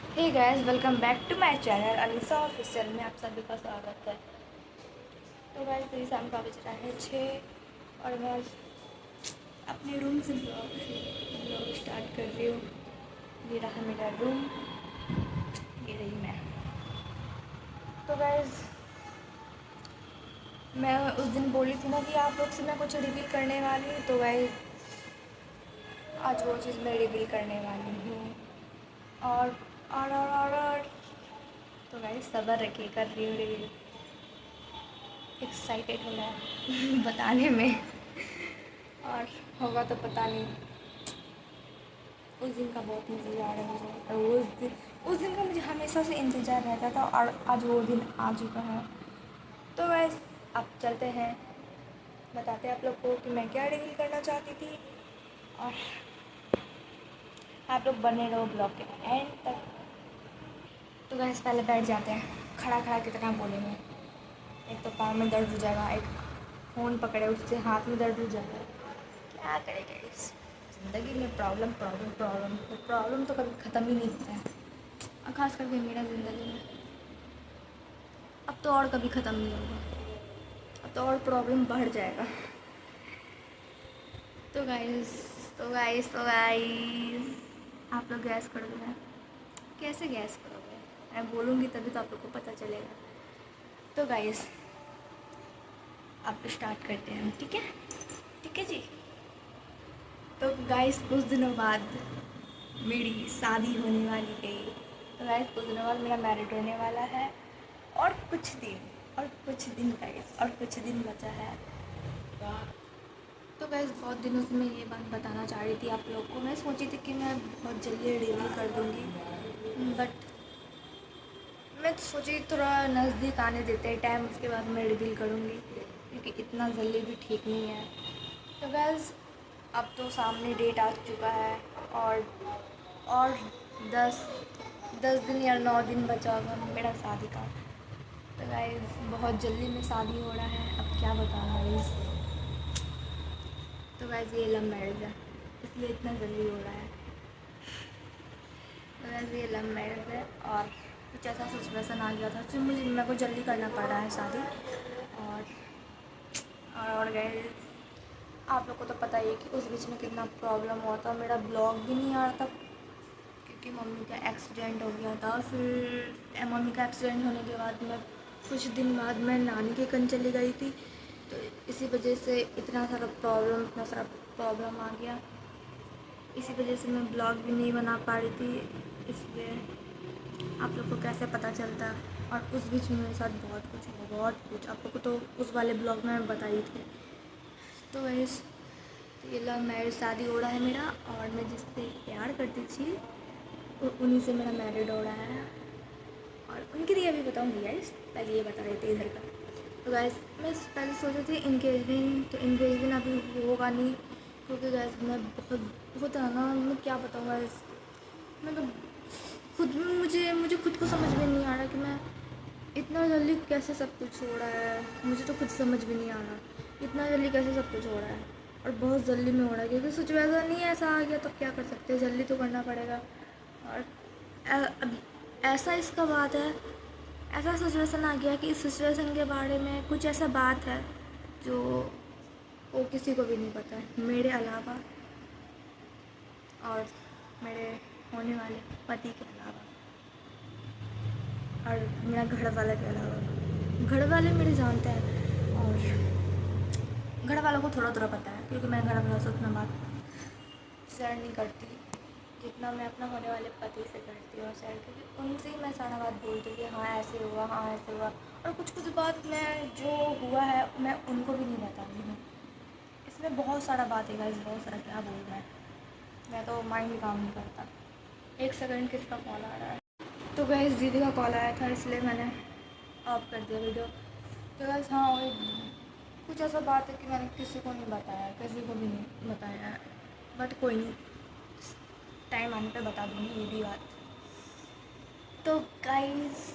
Hey guys, welcome back to my channel Anisa official में आप सभी का स्वागत है। तो गाइस, मेरी शाम का बज रहा है 6 और मैं आज अपने रूम से ब्लॉग स्टार्ट कर रही हूँ। ये रहा मेरा रूम, ये रही मैं। तो गाइस, मैं उस दिन बोली थी ना कि आप लोग से मैं कुछ रिवील करने वाली हूँ, तो गाइस आज वो चीज़ मैं रिवील करने वाली हूँ। और और तो गाइस सब्र रखिए, कर रही हूँ रिवील। एक्साइटेड हो रहा है बताने में, और होगा तो पता नहीं। उस दिन का बहुत इंतज़ार है मुझे, और उस दिन का मुझे हमेशा से इंतज़ार रहता था, और आज वो दिन आ चुका है। तो वैस अब चलते हैं, बताते हैं आप लोग को कि मैं क्या रिवील करना चाहती थी, और आप लोग बने रहो ब्लॉग के एंड तक। तो वैस पहले बैठ जाते हैं, खड़ा खड़ा कितना बोलेंगे। एक तो पाँव में दर्द हो जाएगा, एक फ़ोन पकड़े उससे हाथ में दर्द हो जाएगा। क्या करेगा इस ज़िंदगी में, प्रॉब्लम प्रॉब्लम प्रॉब्लम प्रॉब्लम तो कभी ख़त्म ही नहीं होता है, और ख़ास करके मेरा ज़िंदगी में अब तो और कभी ख़त्म नहीं होगा, अब तो और प्रॉब्लम बढ़ जाएगा। तो गाइस आप लोग गैस करोगे ना? कैसे गैस करोगे? मैं बोलूँगी तभी तो आप लोग को पता चलेगा। तो गाइस अब स्टार्ट करते हैं हम, ठीक है जी। तो गाइस कुछ दिनों बाद मेरी शादी होने वाली है। तो गाइस कुछ दिनों बाद मेरा मैरिड होने वाला है, और कुछ दिन गाइस, और कुछ दिन बचा है। तो गाइस बहुत दिनों से मैं ये बात बताना चाह रही थी आप लोग को। मैं सोची थी कि मैं बहुत जल्दी रिवील कर दूँगी, बट मैं सोची थोड़ा नज़दीक आने देते हैं टाइम, उसके बाद मैं रिवील करूँगी, क्योंकि इतना जल्दी भी ठीक नहीं है। तो गाइस अब तो सामने डेट आ चुका है, और 10 दिन या 9 दिन बचा होगा मेरा शादी का। तो गाइस बहुत जल्दी में शादी हो रहा है, अब क्या बताऊँ गाइस। तो गाइस ये लव मैरिज है, इसलिए इतना जल्दी हो रहा है। तो गाइस ये लव मैरिज है, और कुछ ऐसा सिचुएशन आ गया था जो मेरे को जल्दी करना पड़ रहा है शादी। और गाइस आप लोग को तो पता ही है कि उस बीच में कितना प्रॉब्लम हुआ था, मेरा ब्लॉग भी नहीं आ रहा था क्योंकि मम्मी का एक्सीडेंट हो गया था। फिर मम्मी का एक्सीडेंट होने के बाद मैं कुछ दिन बाद मैं नानी के कन चली गई थी, तो इसी वजह से इतना सारा प्रॉब्लम आ गया। इसी वजह से मैं ब्लॉग भी नहीं बना पा रही थी, इसलिए आप लोग को कैसे पता चलता। और उस बीच में मेरे साथ बहुत कुछ आप लोग को तो उस वाले ब्लॉग में मैं बताई थी। तो वैसे तो ये लव मैरिज शादी हो रहा है मेरा, और मैं जिससे प्यार करती थी उन्हीं से मेरा मैरिड हो रहा है। और उनके लिए अभी बताऊँगी गाइस, पहले ये बता रहे थे इधर का। तो गाइस मैं पहले सोची थी इंगेजमेंट, तो इंगेजमेंट अभी होगा नहीं, क्योंकि गाइस मैं बहुत है ना, मैं क्या बताऊँ गाइस। मैं तो खुद में मुझे खुद को समझ में नहीं आ रहा कि मैं इतना जल्दी कैसे सब कुछ हो रहा है। मुझे तो खुद समझ में नहीं आ रहा इतना जल्दी कैसे सब कुछ हो रहा है, और बहुत जल्दी में हो रहा है, क्योंकि सिचुएशन नहीं ऐसा आ गया तो क्या कर सकते हैं, जल्दी तो करना पड़ेगा। और अब ऐसा इसका बात है, ऐसा सिचुएशन आ गया कि इस सिचुएशन के बारे में कुछ ऐसा बात है जो वो किसी को भी नहीं पता है मेरे अलावा, और मेरे होने वाले पति के अलावा, और मेरा घर वाला के अलावा। घर वाले मेरे जानते हैं, और घर वालों को थोड़ा थोड़ा पता है, क्योंकि मैं घर वालों से उतना बात शेयर नहीं करती जितना मैं अपना होने वाले पति से करती हूँ शेयर, क्योंकि उनसे ही मैं सारा बात बोलती हूँ कि हाँ ऐसे हुआ, हाँ ऐसे हुआ। और कुछ बात मैं जो हुआ है मैं उनको भी नहीं बताती हूँ। इसमें बहुत सारा बात है गाइस, बहुत सारा, क्या बोलूँ मैं तो माइंड काम नहीं करता। एक सेकंड, किसका कॉल आ रहा है? तो गाइस दीदी का कॉल आया था, इसलिए मैंने ऑफ कर दिया वीडियो। तो गाइस हाँ, वही कुछ ऐसा बात है कि मैंने किसी को नहीं बताया, किसी को भी नहीं बताया, बट कोई नहीं, टाइम आने पे बता दूँगी ये भी बात। तो गाइस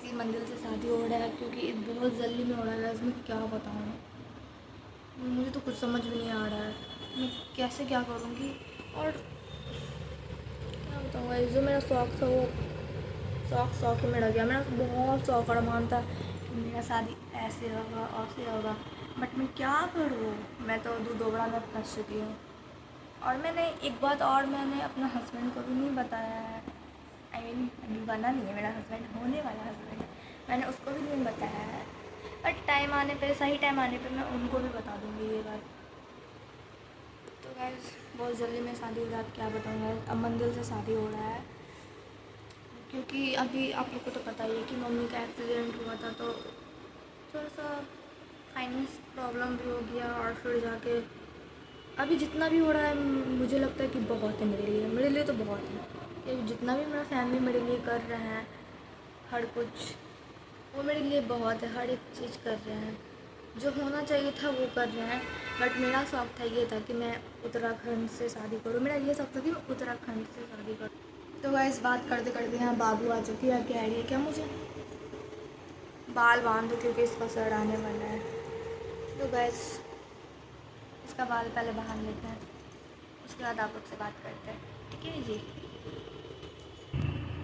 ये मंदिर से शादी हो रहा है, क्योंकि बहुत जल्दी में हो रहा है, इसमें क्या बताऊँ। मुझे तो कुछ समझ में नहीं आ रहा है मैं कैसे क्या करूँगी, और क्या बताऊँ गाइस, जो मेरा शौक़ था वो शौक ही में रह गया। मेरा बहुत शौक और मान था कि मेरा शादी ऐसे होगा ऐसे होगा, बट मैं क्या करूँ, मैं तो दोबारा में फंस चुकी हूँ। और मैंने एक बात और मैंने अपना हस्बैंड को भी नहीं बताया है, आई मीन अभी बना नहीं है मेरा हस्बैंड, होने वाला हस्बैंड, मैंने उसको भी नहीं बताया है। बट टाइम आने पे, सही टाइम आने पे मैं उनको भी बता दूँगी ये बात। तो गाइस बहुत जल्दी मैं शादी हो जाती, क्या बताऊँ गाइस, अब मंदिर से शादी हो रहा है। क्योंकि अभी आप लोग को तो पता ही है कि मम्मी का एक्सीडेंट हुआ था, तो थोड़ा सा फाइनेंस प्रॉब्लम भी हो गया। और फिर जाके अभी जितना भी हो रहा है मुझे लगता है कि बहुत है मेरे लिए तो बहुत है। कि जितना भी मेरा फैमिली मेरे लिए कर रहे हैं हर कुछ, वो मेरे लिए बहुत है। हर एक चीज़ कर रहे हैं, जो होना चाहिए था वो कर रहे हैं। बट मेरा शौक़ था, ये था कि मैं उत्तराखंड से शादी करूँ। मेरा ये शौक़ था कि मैं उत्तराखंड से शादी करूँ। तो गाइस बात करते करते यहाँ बाबू आ चुकी है, कह रही है क्या मुझे बाल बांध दो क्योंकि इसका सर आने वाला है। तो गाइस इसका बाल पहले बांध लेते हैं, उसके बाद आप लोग से बात करते हैं, ठीक है जी।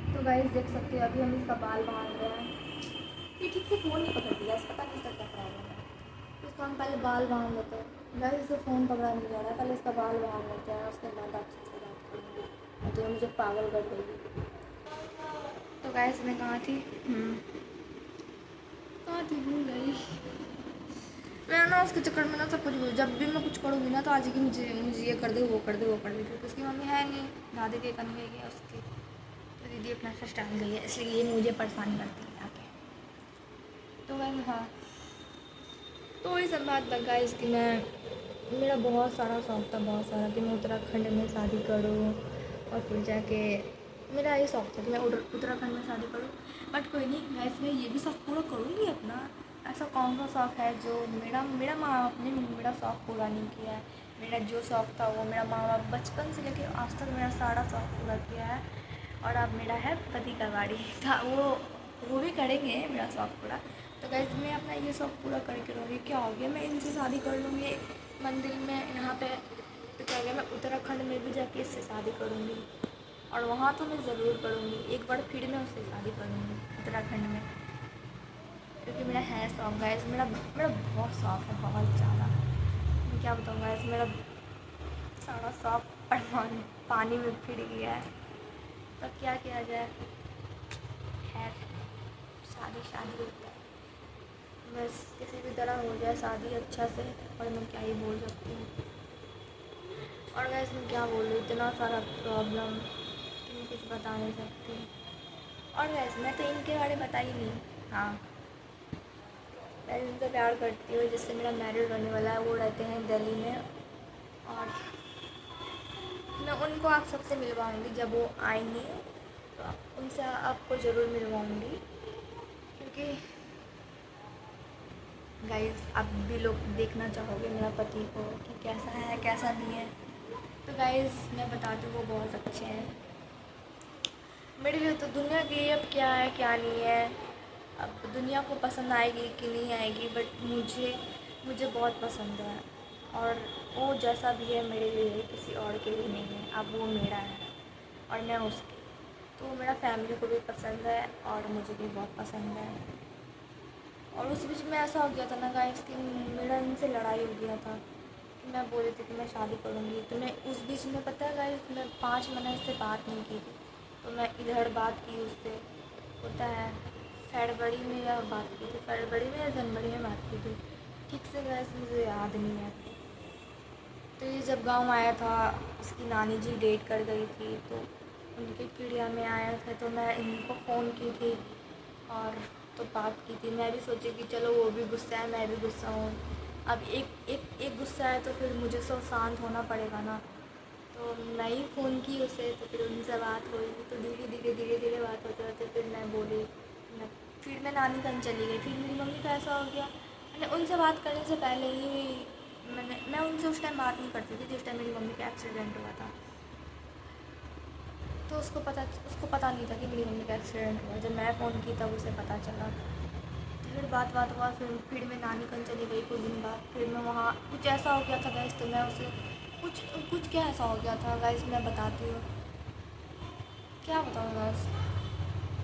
तो गाइस देख सकते हो अभी हम इसका बाल बांध रहे हैं। ये ठीक से फ़ोन नहीं पकड़ती है, पता नहीं इसका क्या प्रॉब्लम है। तो इसका हम पहले बाल बांध लेते हैं। गाइस इससे फ़ोन पकड़ा नहीं जा रहा है, पहले इसका बाल बांध लेते हैं, उसके बाद आपसे बात करेंगे। तो ये मुझे पागल कर देगी। तो गाइस मैं कहाँ थी, कहाँ थी, भूल गई मैं ना। उसके चक्कर में ना सब कुछ, जब भी मैं कुछ करूँगी ना तो आज की मुझे ये कर दे वो कर दे वो कर दे, क्योंकि उसकी मम्मी है नहीं, दादी के कन गई है उसकी, तो दीदी अपना स्टाइल गई है, इसलिए ये मुझे परेशान करती है आके। तो वही हाँ, तो वही सब बात लगा इसकी। मेरा बहुत सारा शौक़ था, बहुत सारा, कि मैं उत्तराखंड में शादी करूँ। और फिर जाके मेरा ये शौक़ था कि मैं उत्तराखंड में शादी करूँ। बट कोई नहीं गाइस, मैं ये भी शौक़ पूरा करूँगी अपना। ऐसा कौन सा शौक़ है जो मेरा माँ बाप ने मेरा शौक़ पूरा नहीं किया है। मेरा जो शौक़ था वो मेरा माँ बाप बचपन से लेकर आज तक मेरा सारा शौक़ पूरा किया है। और अब मेरा है पति का गाड़ी था, वो भी करेंगे मेरा शौक़ पूरा। तो गाइस मैं अपना ये शौक़ पूरा करके रहूँगी। क्या हो गया, मैं इनसे शादी कर लूँगी मंदिर में यहाँ पे, तो क्या हो गया, मैं उत्तराखंड में भी जाके इससे शादी करूँगी। और वहाँ तो मैं ज़रूर करूँगी, एक बार फिर मैं उससे शादी करूँगी उत्तराखंड में, क्योंकि मेरा है शौक़ गाइस। मेरा बहुत शौक़ है, बहुत ज़्यादा। मैं क्या बताऊँ गाइस, मेरा सारा शौक़ पानी में फिर गया है। तो क्या किया जाए, खैर शादी होता है, बस किसी भी तरह हो जाए शादी अच्छा से, और मैं क्या ही बोल सकती हूँ। और गाइस मैं क्या बोलूँ, इतना सारा प्रॉब्लम कि मैं कुछ बता नहीं सकती। और गाइस मैं तो इनके बारे में बता ही नहीं। हाँ, मैं इनसे प्यार करती हूँ, जिससे मेरा मैरिज होने वाला है, वो रहते हैं दिल्ली में। और मैं उनको आप सबसे मिलवाऊँगी जब वो आएंगे, तो उनसे आपको ज़रूर मिलवाऊँगी। क्योंकि गाइस आप भी लोग देखना चाहोगे मेरा पति को कि कैसा है कैसा नहीं है। तो गाइस मैं बताती हूँ वो बहुत अच्छे हैं मेरे लिए। तो दुनिया के लिए अब क्या है क्या नहीं है, अब दुनिया को पसंद आएगी कि नहीं आएगी, बट मुझे बहुत पसंद है। और वो जैसा भी है मेरे लिए, किसी और के लिए नहीं है। अब वो मेरा है और मैं उसकी। तो मेरा फैमिली को भी पसंद है और मुझे भी बहुत पसंद है। और उस बीच में ऐसा हो गया था ना गाइस कि मेरा इनसे लड़ाई हो गया था कि मैं बोल रही थी कि मैं शादी करूँगी। तो मैं उस बीच में, पता है गाइस, मैं 5 महीने इससे बात नहीं की थी। तो मैं इधर बात की उससे, होता है फरवरी में या बात की थी, फरवरी में या जनवरी में बात की थी, ठीक से गाइस मुझे याद नहीं है। तो ये जब गांव आया था, इसकी नानी जी डेट कर गई थी, तो उनके किड़िया में आए थे, तो मैं इनको फ़ोन की थी और तो बात की थी। मैं भी सोची कि चलो वो भी गुस्सा है, मैं भी गुस्सा हूँ। अब एक गुस्सा है तो फिर मुझे सब शांत होना पड़ेगा ना। तो मैं ही फ़ोन की उसे, तो फिर उनसे बात हुई, तो धीरे धीरे बात होते होते फिर मैं बोली, फिर मैं नानी कन चली गई। फिर मेरी मम्मी का ऐसा हो गया, मैंने उनसे बात करने से पहले ही मैं उनसे उस टाइम बात नहीं करती थी जिस टाइम मेरी मम्मी का एक्सीडेंट हुआ था। तो उसको पता नहीं था कि मेरी मम्मी का एक्सीडेंट हुआ। जब मैं फ़ोन की तब उसे पता चला। तो फिर बात हुआ, फिर मैं नानी कन चली गई कुछ दिन बाद। फिर मैं वहाँ कुछ ऐसा हो गया था गाइस, तो मैं उसे कुछ क्या ऐसा हो गया था गाइस, मैं बताती हूँ। क्या बताऊँ गाइस,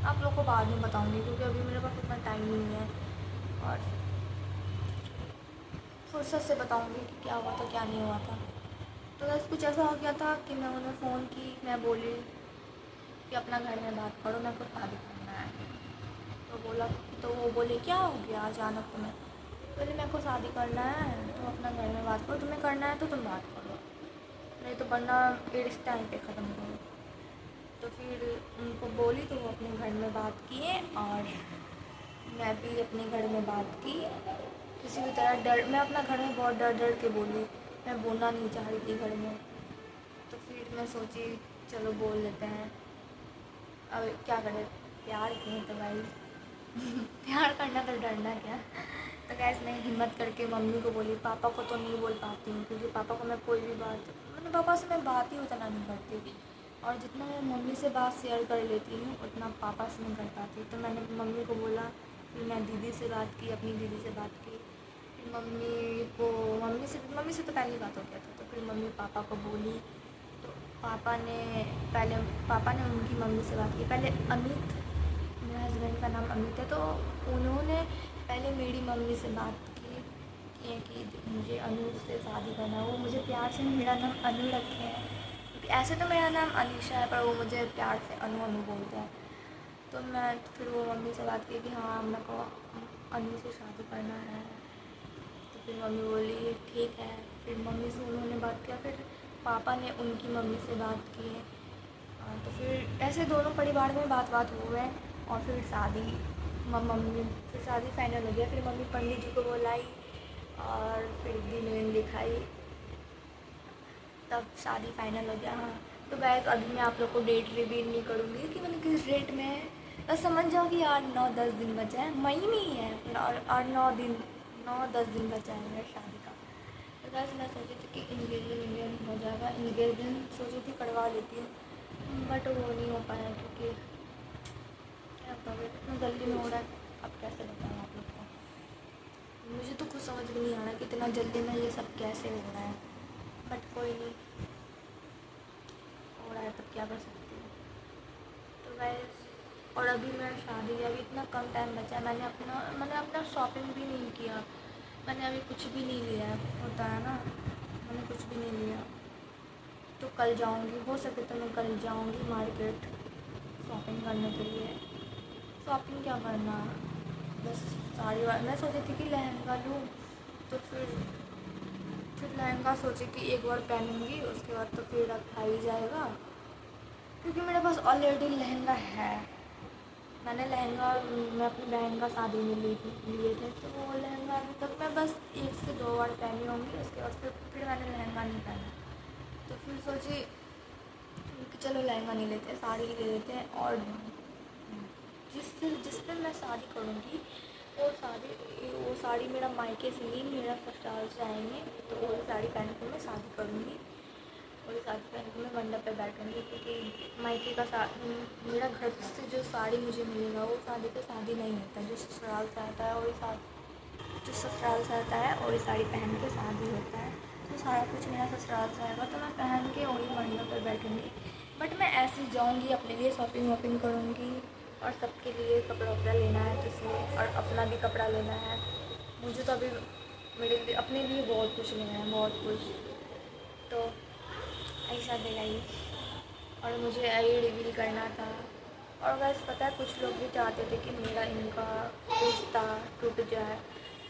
आप लोग को बाद में बताऊँगी, क्योंकि अभी मेरे पास उतना टाइम नहीं है, और फुर्सत से बताऊँगी कि क्या हुआ था क्या नहीं हुआ था। तो बस कुछ ऐसा हो गया था कि मैं उन्हें फ़ोन की, मैं बोली कि अपना घर में बात करो, मेरे को शादी करना है। तो बोला, तो वो बोले क्या हो गया अचानक तुम्हें? बोले मेरे को शादी करना है, तो अपना घर में बात करो, तुम्हें करना है तो तुम बात करो, नहीं तो वरना ये रिश्ता यहीं पे ख़त्म करो। तो फिर उनको बोली तो वो अपने घर में बात किए, और मैं भी अपने घर में बात की। किसी भी तरह मैं अपना घर में बहुत डर के बोली, मैं बोलना नहीं चाह रही थी घर में। तो फिर मैं सोची चलो बोल लेते हैं, अब क्या करें, प्यार किए तो गाइस प्यार करना तो डरना क्या। तो गाइस मैं हिम्मत करके मम्मी को बोली, पापा को तो नहीं बोल पाती हूँ, क्योंकि पापा को मैं कोई भी बात, मतलब पापा से मैं बात ही उतना नहीं करती, और जितना मैं मम्मी से बात शेयर कर लेती हूँ उतना पापा से नहीं कर पाती। तो मैंने मम्मी को बोला, फिर मैं दीदी से बात की, अपनी दीदी से बात की, फिर मम्मी से तो पहली बात हो गया था। तो फिर मम्मी पापा को बोली, तो पापा ने उनकी मम्मी से बात की। पहले अमित, मेरे हस्बैंड का नाम अमित है, तो उन्होंने पहले मेरी मम्मी से बात की कि मुझे अनु से शादी करना है। वो मुझे प्यार से मेरा नाम अनु रखे हैं, क्योंकि ऐसे तो मेरा नाम अनीशा है, पर वो मुझे प्यार से अनु अनु बोलते हैं। तो मैं फिर वो मम्मी से बात की कि हाँ मेरे को अनु से शादी करना है। तो फिर मम्मी बोली ठीक है। फिर मम्मी से उन्होंने बात किया, फिर पापा ने उनकी मम्मी से बात की। तो फिर ऐसे दोनों परिवार में बात हुए, और फिर शादी फाइनल हो गया। फिर मम्मी पंडित जी को बुलाई, और फिर दिन दिखाई, तब शादी फाइनल हो गया। हाँ, तो गाइस अभी मैं आप लोग को डेट रिवील नहीं करूँगी कि मैंने किस डेट में है, बस समझ जाओ कि यार 9-10 दिन बचा है, मई में ही है, और 9-10 दिन बचा है मेरी शादी का। तो गाइस मैं सोची थी कि इंगेजमेंट हो जाएगा, इंगेजमेंट सोची थी करवा लेती हूँ, बट वो नहीं हो पाया, क्योंकि क्या करें इतना जल्दी में हो रहा है। अब कैसे बताऊँ आप लोग को, मुझे तो कुछ समझ में नहीं आ रहा कि इतना जल्दी में ये सब कैसे हो रहा है, बट कोई नहीं, हो रहा है तब क्या कर सकती हूँ। तो गाइस, और अभी मेरा शादी है, अभी इतना कम टाइम बचा है, मैंने अपना शॉपिंग भी नहीं किया, मैंने अभी कुछ भी नहीं लिया, होता है ना, मैंने कुछ भी नहीं लिया। तो कल जाऊँगी, हो सके तो मैं कल जाऊँगी मार्केट शॉपिंग करने के लिए। शॉपिंग क्या करना, बस साड़ी मैं सोची थी कि लहंगा लूँ, तो फिर लहंगा सोचे कि एक बार पहनूँगी, उसके बाद तो फिर रखा ही जाएगा, क्योंकि मेरे पास ऑलरेडी लहंगा है। मैं अपनी बहन का शादी में लिए थे, तो वो लहंगा अभी तक मैं बस 1 से 2 बार पहनी होंगी, उसके बाद फिर मैंने लहंगा नहीं पहना। तो फिर सोची कि चलो लहंगा नहीं लेते, साड़ी ही ले लेते हैं, और जिस पे मैं शादी करूँगी वो साड़ी मेरा मायके से नहीं, मेरा ससुराल से आएंगे, तो वो साड़ी पहन के मैं शादी करूँगी, और साड़ी पहन के मैं मंडप पे बैठूँगी, क्योंकि मायके का मेरा घर से जो साड़ी मुझे मिलेगा वो शादी पे शादी नहीं होता, जो ससुराल से आता है वही साड़ी पहन के शादी होता है। तो सारा कुछ मेरा ससुराल से आएगा, तो मैं पहन के वही मंडप पे बैठूँगी, बट मैं ऐसे ही जाऊँगी, अपने लिए शॉपिंग वॉपिंग करूँगी, और सबके लिए कपड़ा वपड़ा लेना है, तो इसलिए, और अपना भी कपड़ा लेना है मुझे। तो अभी मेरे लिए अपने लिए बहुत कुछ लेना है, बहुत कुछ, तो ऐसा दिलाई, और मुझे यही रिवील करना था। और बस पता है, कुछ लोग भी चाहते थे कि मेरा इनका रिश्ता टूट जाए,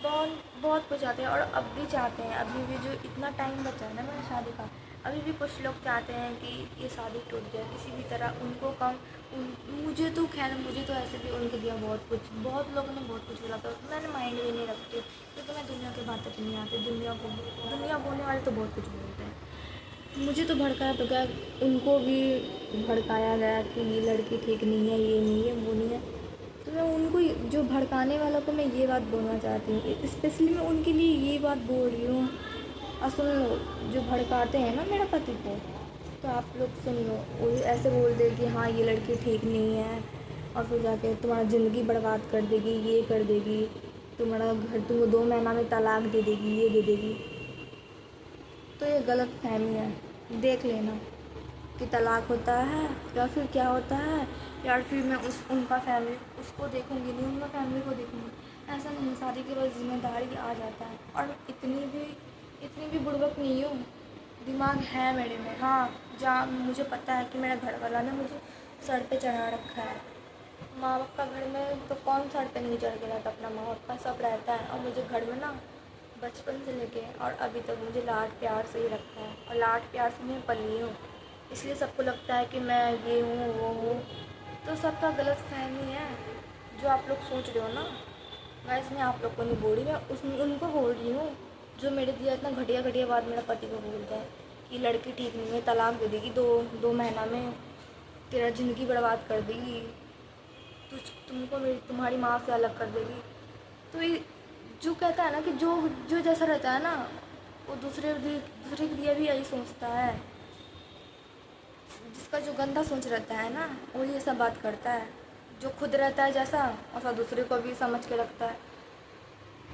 बहुत कुछ चाहते हैं, और अब भी चाहते हैं, अभी भी जो इतना टाइम बचा है ना मेरी शादी का, अभी भी कुछ लोग चाहते हैं कि ये शादी टूट जाए किसी भी तरह, उनको मुझे तो खैर, मुझे तो ऐसे भी उनके दिया बहुत लोगों ने बहुत कुछ बोला था, मैंने माइंड भी नहीं रखती, क्योंकि मैं दुनिया की बातें नहीं आती, दुनिया बोलने वाले तो बहुत कुछ बोलते हैं। मुझे तो भड़काया तो क्या, उनको भी भड़काया गया कि ये लड़की ठीक नहीं है, ये नहीं है, वो नहीं है, तो मैं उनको, जो भड़काने वाला को मैं ये बात बोलना चाहती हूँ, स्पेशली मैं उनके लिए ये बात बोल रही हूँ। और सुन लो, जो भड़काते हैं ना मेरा पति को, तो आप लोग सुन लो, वो ऐसे बोल दे कि हाँ ये लड़की ठीक नहीं है, और फिर जाके तुम्हारा ज़िंदगी बर्बाद कर देगी, ये कर देगी, तुम्हारा घर तुमको 2 महीना में तलाक दे देगी, ये दे देगी, तो ये गलत फहमी है, देख लेना। कि तलाक होता है या फिर क्या होता है, या फिर मैं उनका फैमिली उसको देखूंगी नहीं, उनका फैमिली को देखूंगी। ऐसा नहीं, शादी के बाद जिम्मेदारी आ जाता है। और मैं इतनी भी बुड़बक नहीं हूँ, दिमाग है मेरे में। हाँ, जहाँ मुझे पता है कि मेरा घर वाला ने मुझे सर पे चढ़ा रखा है। माँ बाप का घर में तो कौन सर पे नहीं चढ़ के रहता, अपना माँ बाप का सब रहता है। और मुझे घर में ना बचपन से लेके और अभी तक मुझे लाड प्यार से ही रखा है, और लाड प्यार से मैं पली हूँ। इसलिए सबको लगता है कि मैं ये हूँ वो हूँ, तो सबका गलत फहमी है जो आप लोग सोच रहे हो ना। वैसे मैं आप लोग को नहीं बोल रही, मैं उनको बोल रही हूँ जो मेरे दिया इतना घटिया घटिया बात मेरा पति को बोलता है कि लड़की ठीक नहीं है, तलाक दे देगी दो महीना में, तेरा ज़िंदगी बर्बाद कर देगी, तुमको तुम्हारी माँ से अलग कर देगी। तो ये जो कहता है ना कि जो जो जैसा रहता है ना, वो दूसरे के लिए भी यही सोचता है। जिसका जो गंदा सोच रहता है ना, वो ये सब बात करता है। जो खुद रहता है जैसा, ऐसा दूसरे को भी समझ के रखता है।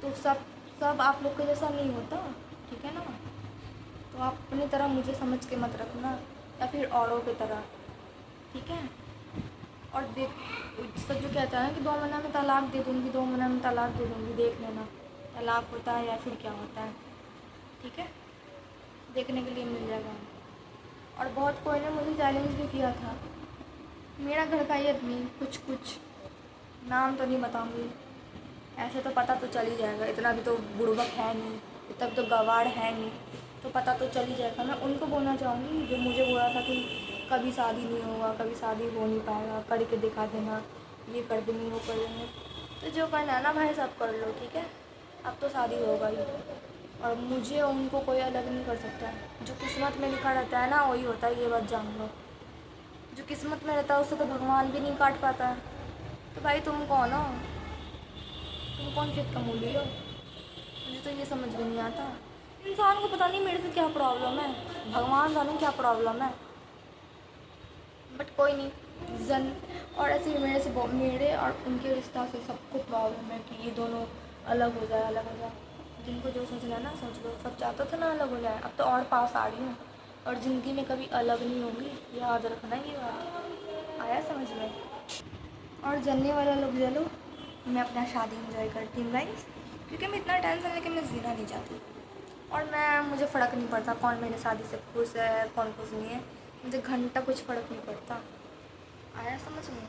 तो सब आप लोग के जैसा नहीं होता, ठीक है ना। तो आप अपनी तरह मुझे समझ के मत रखना, या फिर औरों की तरह, ठीक है। और देख, सब जो कहता है ना कि 2 महीना में तलाक दे दूँगी, 2 महीना में तलाक दे दूँगी, देख लेना तलाक होता है या फिर क्या होता है, ठीक है। देखने के लिए मिल जाएगा। और बहुत कोई ने मुझे चैलेंज भी किया था, मेरा घर का ही आदमी, कुछ नाम तो नहीं बताऊंगी, ऐसे तो पता तो चल ही जाएगा, इतना भी तो बुड़बक है नहीं, इतना भी तो गवार है नहीं, तो पता तो चल ही जाएगा। मैं उनको बोलना चाहूँगी जो मुझे बोला था कि कभी शादी नहीं होगा, कभी शादी हो नहीं पाएगा, करके दिखा देना, ये कर देंगे वो कर देंगे। तो जो करना है ना भाई सब कर लो, ठीक है। अब तो शादी होगा ही, और मुझे उनको कोई अलग नहीं कर सकता है। जो किस्मत में लिखा रहता है ना वही होता है, ये बात जान लो। जो किस्मत में रहता है उससे तो भगवान भी नहीं काट पाता है। तो भाई तुम कौन हो, तुम कौन खेत का मूली हो? मुझे तो ये समझ में नहीं आता। इंसान को पता नहीं मेरे से क्या प्रॉब्लम है, भगवान जाने क्या प्रॉब्लम है, बट कोई नहीं जन। और ऐसे ही मेरे और उनके रिश्ता से सबको प्रॉब्लम है कि ये दोनों अलग हो जाए, अलग हो जाए। जिनको जो सोचना है ना सोच लो, सब चाहता था ना अलग हो जाए, अब तो और पास आ रही हूँ, और ज़िंदगी में कभी अलग नहीं होंगी, याद रखना ये बात। आया समझ में? और जलने वाला लोग जलो, मैं अपना शादी इंजॉय करती हूँ गाइस, क्योंकि मैं इतना टेंशन लेके मैं जीना नहीं चाहती। और मुझे फ़र्क नहीं पड़ता कौन मेरी शादी से खुश है कौन खुश नहीं है, मुझे घंटा कुछ फ़र्क नहीं पड़ता। आया समझ में?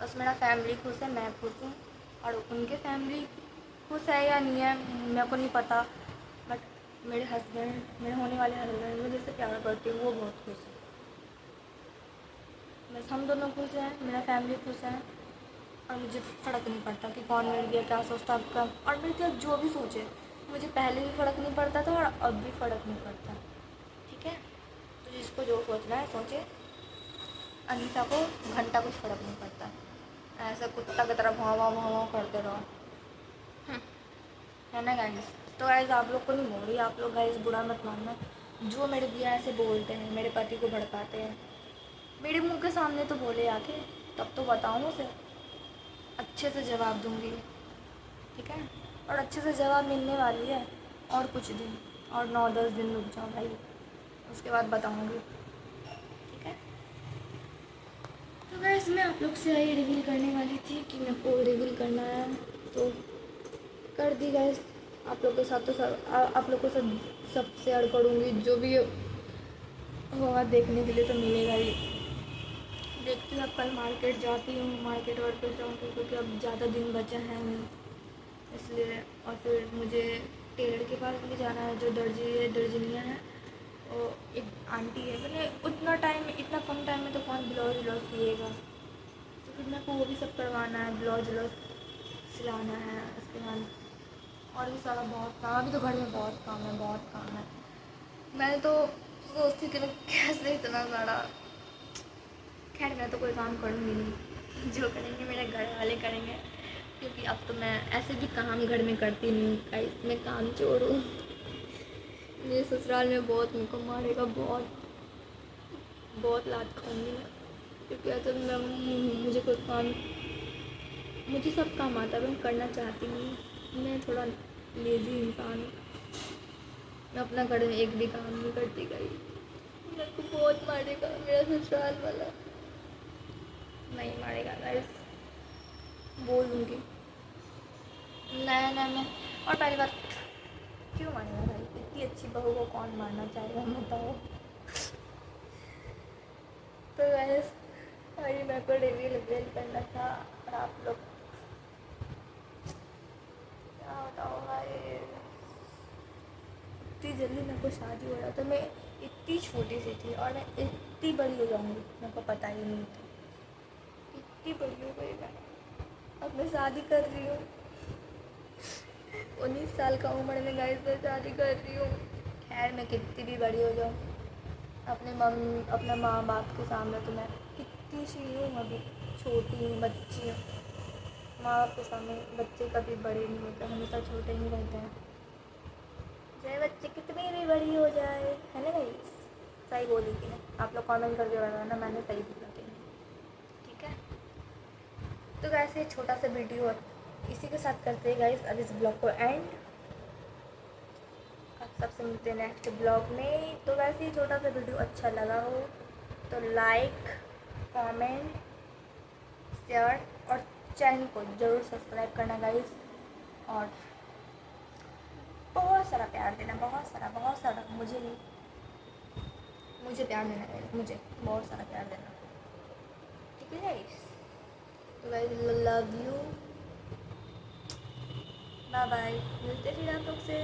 बस मेरा फैमिली खुश है, मैं खुश हूँ, और उनके फैमिली खुश है या नहीं है मेरे को नहीं पता, बट मेरे हस्बैंड, मेरे होने वाले हस्बैंड मुझे जिससे प्यार करती हूँ वो बहुत खुश है। बस हम दोनों खुश हैं, मेरा फैमिली खुश है, और मुझे फ़र्क नहीं पड़ता कि कौन मेरे लिए क्या सोचता है कब, और मेरे लिए जो भी सोचे, मुझे पहले भी फ़र्क नहीं पड़ता था और अब भी फ़र्क नहीं पड़ता, ठीक है। तो जिसको जो सोचना है सोचे, अनीता को घंटा कुछ फ़र्क नहीं पड़ता, ऐसा कुत्ता की तरह भाव करते रहो, है ना गाइस। तो गाइस आप लोग को नहीं बोल रही, आप लोग गाइस बुरा मत मानना, जो मेरे दिया ऐसे बोलते हैं, मेरे पति को भड़काते हैं, मेरे मुंह के सामने तो बोले आके, तब तो बताऊँ उसे, अच्छे से जवाब दूंगी, ठीक है। और अच्छे से जवाब मिलने वाली है, और कुछ दिन, और 9-10 दिन रुक जाओ भाई, उसके बाद बताऊंगी, ठीक है। तो गाइस मैं आप लोग से यही रिवील करने वाली थी कि मेरे को रिवील करना है, तो कर दी गाइस। आप लोग के साथ तो आप लोग को सब शेयर करूँगी, जो भी होगा देखने के लिए तो मिलेगा ही। देखती हूँ, अब कल मार्केट जाती हूँ, मार्केट जाऊँगी, क्योंकि अब ज़्यादा दिन बचा है नहीं, इसलिए। और फिर मुझे टेलर के पास भी जाना है, जो दर्जनिया है, और एक आंटी है, मैंने इतना कम टाइम में तो कौन ब्लाउज सिएगा, तो फिर मेरे को वो भी सब करवाना है, ब्लाउज सिलाना है, उसके बाद और भी सारा बहुत काम, अभी तो घर में बहुत काम है। मैं तो सोचती कि मैं कैसे इतना सारा, खैर मैं तो कोई काम करूँगी नहीं, जो करेंगे मेरे घर वाले करेंगे, क्योंकि अब तो मैं ऐसे भी काम घर में करती नहीं, गाइस मैं काम चोर हूँ। मेरे ससुराल में बहुत मुझको मारेगा, बहुत लात खाऊंगी मैं, क्योंकि अगर मुझे कोई काम, मुझे सब काम आता है, मैं करना चाहती नहीं, मैं थोड़ा लेज़ी इंसान हूँ, मैं अपना घर में एक भी काम नहीं करती गई, मेरे को बहुत मारेगा मेरा ससुराल वाला। नहीं मारेगा गाइस, बोलूँगी। नया नया मैं, और पहली बात क्यों मारेगा भाई, इतनी अच्छी बहू को कौन मारना चाहेगा बताओ। तो गाइस अभी मेरे को रिवील करना था, और आप लोग क्या बताओ भाई, इतनी जल्दी मेरे को शादी हो रहा था, मैं इतनी छोटी सी थी और मैं इतनी बड़ी हो जाऊँगी मेरे को पता ही नहीं था। इतनी बड़ी हो गई मैं, अब मैं शादी कर रही हूँ 19 साल का उम्र में गाइस, मैं शादी कर रही हूँ। खैर मैं कितनी भी बड़ी हो जाऊँ, अपने माँ बाप के सामने तो मैं कितनी सी हूँ, अभी छोटी हूँ, बच्ची हूँ। माँ बाप के सामने बच्चे कभी बड़े नहीं होते, हमेशा छोटे ही रहते हैं, चाहे बच्चे कितनी भी बड़ी हो जाए, है ना गाइस। सही बोली कि नहीं, आप लोग कमेंट करके बताना मैंने सही बोला कि नहीं, ठीक है। तो गाइस ये छोटा सा वीडियो इसी के साथ करते हैं गाइस अब इस ब्लॉग को एंड। अब सबसे मिलते हैं नेक्स्ट ब्लॉग में। तो वैसे ही छोटा सा वीडियो अच्छा लगा हो तो लाइक, कमेंट, शेयर और चैनल को ज़रूर सब्सक्राइब करना गाइस, और बहुत सारा प्यार देना, बहुत सारा, मुझे नहीं, मुझे प्यार देना गाइस, मुझे बहुत सारा प्यार देना, ठीक है गाइस। तो guys love you, bye bye, मिलते फिर आप लोग से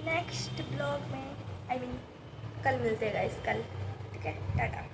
नेक्स्ट ब्लॉग में, आई मीन कल मिलते हैं गाइस, कल, ठीक है, टाटा।